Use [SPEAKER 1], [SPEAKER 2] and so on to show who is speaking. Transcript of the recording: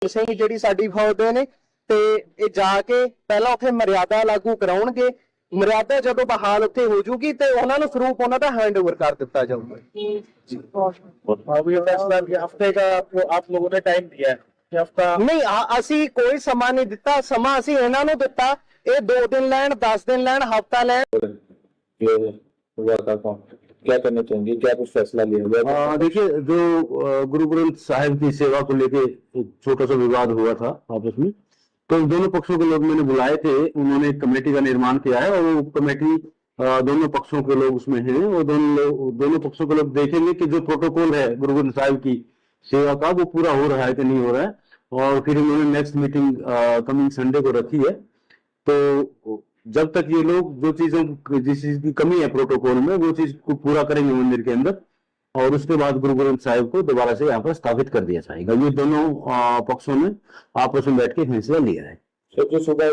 [SPEAKER 1] ਸਿੰਘ ਜਿਹੜੀ ਸਾਡੀ ਫੌਜ ਦੇ ਨੇ ਤੇ ਇਹ ਜਾ ਕੇ ਪਹਿਲਾਂ ਉੱਥੇ ਮਰਿਆਦਾ ਲਾਗੂ ਕਰਾਉਣਗੇ। ਮਰਿਆਦਾ ਜਦੋਂ ਬਹਾਲ ਉੱਥੇ ਹੋ ਜੂਗੀ ਤੇ ਉਹਨਾਂ ਨੂੰ ਸਰੂਪ ਉਹਨਾਂ ਦਾ हैंडओवर कर ਦਿੱਤਾ ਜਾਊਗਾ।
[SPEAKER 2] अभी फैसला कि हफ्ते का आप लोगों ने टाइम दिया है कि हफ्ता
[SPEAKER 1] नहीं ਅਸੀਂ ਕੋਈ ਸਮਾਂ ਨਹੀਂ ਦਿੱਤਾ, ਸਮਾਂ ਅਸੀਂ ਇਹਨਾਂ ਨੂੰ ਦਿੱਤਾ। ਇਹ 2 दिन ਲੈਣ, 10 दिन ਲੈਣ, हफ्ता ਲੈਣ।
[SPEAKER 2] क्या करना चाहेंगे, क्या कुछ फैसला लिया गया?
[SPEAKER 3] देखिए, जो गुरु ग्रंथ साहिब की सेवा को लेके एक छोटा सा विवाद हुआ था आपस में, तो दोनों पक्षों के लोग मैंने बुलाए थे। उन्होंने एक कमेटी का निर्माण किया है और वो कमेटी दोनों पक्षों के लोग उसमें हैं और दोनों पक्षों के लोग देखेंगे कि जो प्रोटोकॉल है गुरु ग्रंथ साहिब की सेवा का वो पूरा हो रहा है कि नहीं हो रहा है। और फिर उन्होंने नेक्स्ट मीटिंग कमिंग संडे को रखी है। तो जब तक ये लोग जिस चीज की कमी है प्रोटोकॉल में वो चीज को पूरा करेंगे मंदिर के अंदर, और उसके बाद गुरु ग्रंथ साहिब को दोबारा से यहाँ पर स्थापित कर दिया जाएगा। ये दोनों पक्षों ने आपस में बैठ के फैसला लिया है।
[SPEAKER 2] जो सुबह